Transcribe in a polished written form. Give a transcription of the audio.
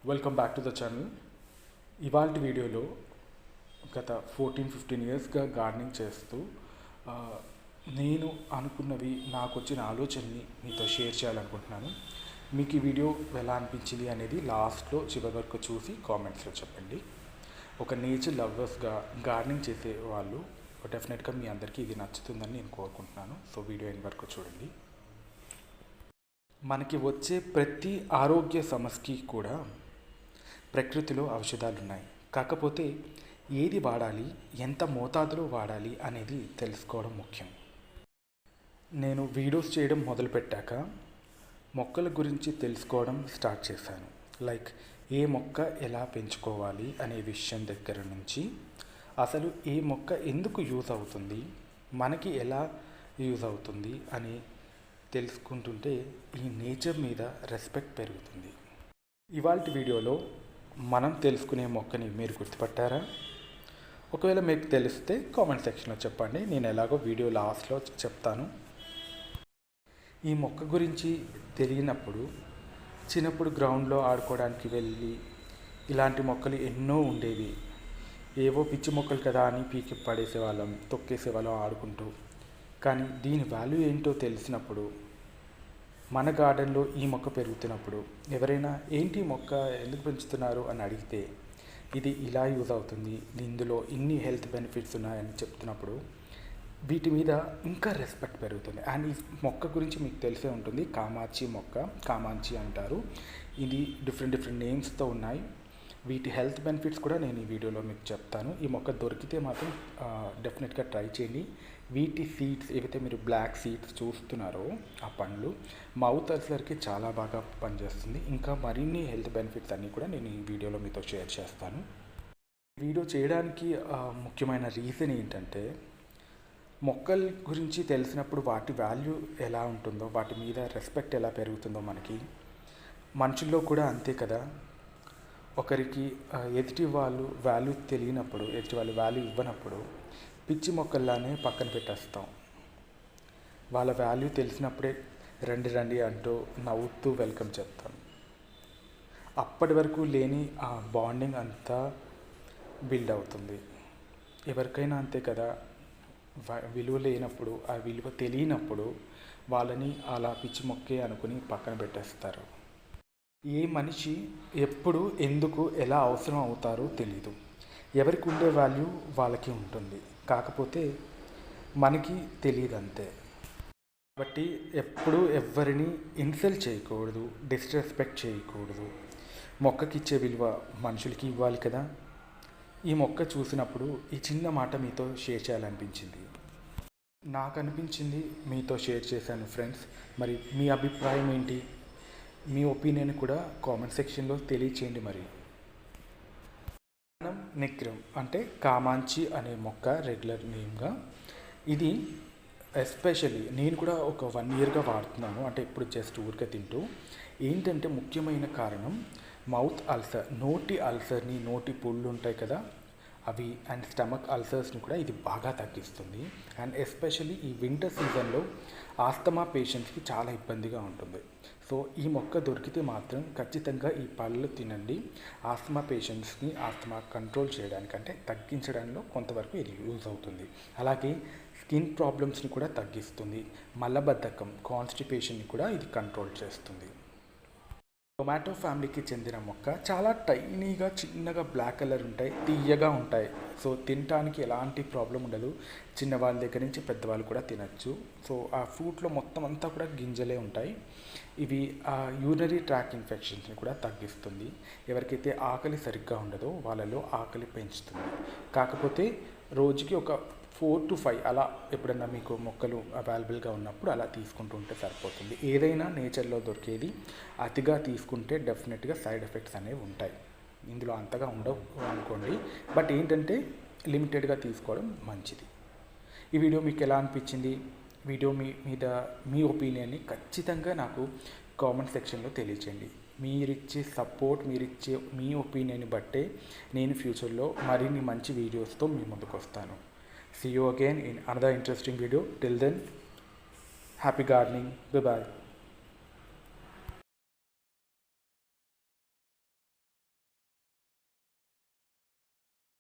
Welcome back to the channel. ఇవాళ వీడియోలో గత 14-15 ఇయర్స్గా గార్డెనింగ్ చేస్తూ నేను అనుకున్నవి, నాకు వచ్చిన ఆలోచనని మీతో షేర్ చేయాలనుకుంటున్నాను. మీకు ఈ వీడియో ఎలా అనిపించింది అనేది లాస్ట్లో చివరి వరకు చూసి కామెంట్స్లో చెప్పండి. ఒక నేచర్ లవర్స్గా గార్డెనింగ్ చేసే వాళ్ళు డెఫినెట్గా మీ అందరికీ ఇది నచ్చుతుందని నేను కోరుకుంటున్నాను. సో వీడియో ఎండ్ వరకు చూడండి. మనకి వచ్చే ప్రతి ఆరోగ్య సమస్యకి కూడా ప్రకృతిలో ఔషధాలు ఉన్నాయి. కాకపోతే ఏది వాడాలి, ఎంత మోతాదులో వాడాలి అనేది తెలుసుకోవడం ముఖ్యం. నేను వీడియోస్ చేయడం మొదలుపెట్టాక మొక్కల గురించి తెలుసుకోవడం స్టార్ట్ చేశాను. లైక్ ఏ మొక్క ఎలా పెంచుకోవాలి అనే విషయం దగ్గర నుంచి అసలు ఏ మొక్క ఎందుకు యూజ్ అవుతుంది, మనకి ఎలా యూజ్ అవుతుంది అని తెలుసుకుంటుంటే ఈ నేచర్ మీద రెస్పెక్ట్ పెరుగుతుంది. ఇవాళ వీడియోలో మనం తెలుసుకునే మొక్కని మీరు గుర్తుపట్టారా? ఒకవేళ మీకు తెలిస్తే కామెంట్ సెక్షన్లో చెప్పండి. నేను ఎలాగో వీడియో లాస్ట్లో చెప్తాను. ఈ మొక్క గురించి తెలియనప్పుడు చిన్నప్పుడు గ్రౌండ్లో ఆడుకోవడానికి వెళ్ళి ఇలాంటి మొక్కలు ఎన్నో ఉండేవి. ఏవో పిచ్చి మొక్కలు కదా అని పీకి పడేసేవాళ్ళం, తొక్కేసేవాళ్ళం ఆడుకుంటూ. కానీ దీని వాల్యూ ఏంటో తెలిసినప్పుడు, మన గార్డెన్లో ఈ మొక్క పెరుగుతున్నప్పుడు ఎవరైనా ఏంటి మొక్క ఎందుకు పెంచుతున్నారు అని అడిగితే ఇది ఇలా యూజ్ అవుతుంది, ఇందులో ఇన్ని హెల్త్ బెనిఫిట్స్ ఉన్నాయని చెప్తున్నప్పుడు వీటి మీద ఇంకా రెస్పెక్ట్ పెరుగుతుంది. అండ్ ఈ మొక్క గురించి మీకు తెలిసే ఉంటుంది, కామాచి మొక్క, కామాంచి అంటారు. ఇది డిఫరెంట్ నేమ్స్తో ఉన్నాయి. వీటి హెల్త్ బెనిఫిట్స్ కూడా నేను ఈ వీడియోలో మీకు చెప్తాను. ఈ మొక్క దొరికితే మాత్రం డెఫినెట్గా ట్రై చేయండి. వీటి సీడ్స్ ఏవైతే మీరు బ్లాక్ సీడ్స్ చూస్తున్నారో ఆ పండ్లు మౌత్ అల్సర్కి చాలా బాగా పనిచేస్తుంది. ఇంకా మరిన్ని హెల్త్ బెనిఫిట్స్ అన్నీ కూడా నేను ఈ వీడియోలో మీతో షేర్ చేస్తాను. వీడియో చేయడానికి ముఖ్యమైన రీజన్ ఏంటంటే, మొక్కల గురించి తెలిసినప్పుడు వాటి వాల్యూ ఎలా ఉంటుందో, వాటి మీద రెస్పెక్ట్ ఎలా పెరుగుతుందో మనకి, మనుషుల్లో కూడా అంతే కదా. ఒకరికి ఎదుటి వాళ్ళు వాల్యూ తెలియనప్పుడు, ఎదుటి వాళ్ళు వాల్యూ ఇవ్వనప్పుడు పిచ్చి మొక్కల్లానే పక్కన పెట్టేస్తాం. వాళ్ళ వాల్యూ తెలిసినప్పుడే రండి అంటూ నవ్వుతూ వెల్కమ్ చెప్తాం. అప్పటి వరకు లేని ఆ బాండింగ్ అంతా బిల్డ్ అవుతుంది. ఎవరికైనా అంతే కదా, విలువ లేనప్పుడు, ఆ విలువ తెలియనప్పుడు వాళ్ళని అలా పిచ్చి మొక్కే అనుకుని పక్కన పెట్టేస్తారు. ఏ మనిషి ఎప్పుడు ఎందుకు ఎలా అవసరం అవుతారో తెలీదు. ఎవరికి ఉండే వాల్యూ వాళ్ళకి ఉంటుంది, కాకపోతే మనకి తెలియదు అంతే. కాబట్టి ఎప్పుడు ఎవరిని ఇన్సల్ట్ చేయకూడదు, డిస్రెస్పెక్ట్ చేయకూడదు. మొక్కకి ఇచ్చే విలువ మనుషులకి ఇవ్వాలి కదా. ఈ మొక్క చూసినప్పుడు ఈ చిన్న మాట మీతో షేర్ చేయాలనిపించింది. నాకు అనిపించింది మీతో షేర్ చేశాను ఫ్రెండ్స్. మరి మీ అభిప్రాయం ఏంటి, మీ ఒపీనియన్ కూడా కామెంట్ సెక్షన్లో తెలియచేయండి. మరి నిగ్రం అంటే కామాంచి అనే మొక్క రెగ్యులర్ నేమ్గా, ఇది ఎస్పెషల్లీ నేను కూడా ఒక 1 ఇయర్గా వాడుతున్నాను. అంటే ఇప్పుడు జస్ట్ ఊరికే తింటూ. ఏంటంటే ముఖ్యమైన కారణం మౌత్ అల్సర్, నోటి అల్సర్ని, నోటి పుళ్ళు ఉంటాయి కదా అవి, అండ్ స్టమక్ అల్సర్స్ని కూడా ఇది బాగా తగ్గిస్తుంది. అండ్ ఎస్పెషల్లీ ఈ వింటర్ సీజన్లో ఆస్తమా పేషెంట్స్కి చాలా ఇబ్బందిగా ఉంటుంది. సో ఈ మొక్క దొరికితే మాత్రం ఖచ్చితంగా ఈ పళ్ళు తినండి. ఆస్తమా పేషెంట్స్ని ఆస్తమా కంట్రోల్ చేయడానికి, అంటే తగ్గించడంలో కొంతవరకు ఇది యూజ్ అవుతుంది. అలాగే స్కిన్ ప్రాబ్లమ్స్ని కూడా తగ్గిస్తుంది. మలబద్ధకం, కాన్స్టిపేషన్ని కూడా ఇది కంట్రోల్ చేస్తుంది. టొమాటో ఫ్యామిలీకి చెందిన మొక్క. చాలా టైనీగా చిన్నగా బ్లాక్ కలర్ ఉంటాయి, తీయగా ఉంటాయి. సో తినడానికి ఎలాంటి ప్రాబ్లం ఉండదు. చిన్నవాళ్ళ దగ్గర నుంచి పెద్దవాళ్ళు కూడా తినచ్చు. సో ఆ ఫ్రూట్లో మొత్తం అంతా కూడా గింజలే ఉంటాయి. ఇవి యూరినరీ ట్రాక్ ఇన్ఫెక్షన్స్ని కూడా తగ్గిస్తుంది. ఎవరికైతే ఆకలి సరిగ్గా ఉండదో వాళ్ళలో ఆకలి పెంచుతుంది. కాకపోతే రోజుకి ఒక 4 to 5 అలా ఎప్పుడన్నా మీకు మొక్కలు అవైలబుల్గా ఉన్నప్పుడు అలా తీసుకుంటూ ఉంటే సరిపోతుంది. ఏదైనా నేచర్లో దొరికేది అతిగా తీసుకుంటే డెఫినెట్గా సైడ్ ఎఫెక్ట్స్ అనేవి ఉంటాయి. ఇందులో అంతగా ఉండవు అనుకోండి, బట్ ఏంటంటే లిమిటెడ్గా తీసుకోవడం మంచిది. ఈ వీడియో మీకు ఎలా అనిపించింది? వీడియో మీద మీ ఒపీనియన్ని ఖచ్చితంగా నాకు కామెంట్ సెక్షన్లో తెలియచేయండి. మీరిచ్చే సపోర్ట్, మీరిచ్చే మీ ఒపీనియన్ని బట్టే నేను ఫ్యూచర్లో మరిన్ని మంచి వీడియోస్తో మీ ముందుకు వస్తాను. See you again in another interesting video. Till then, happy gardening. Bye bye.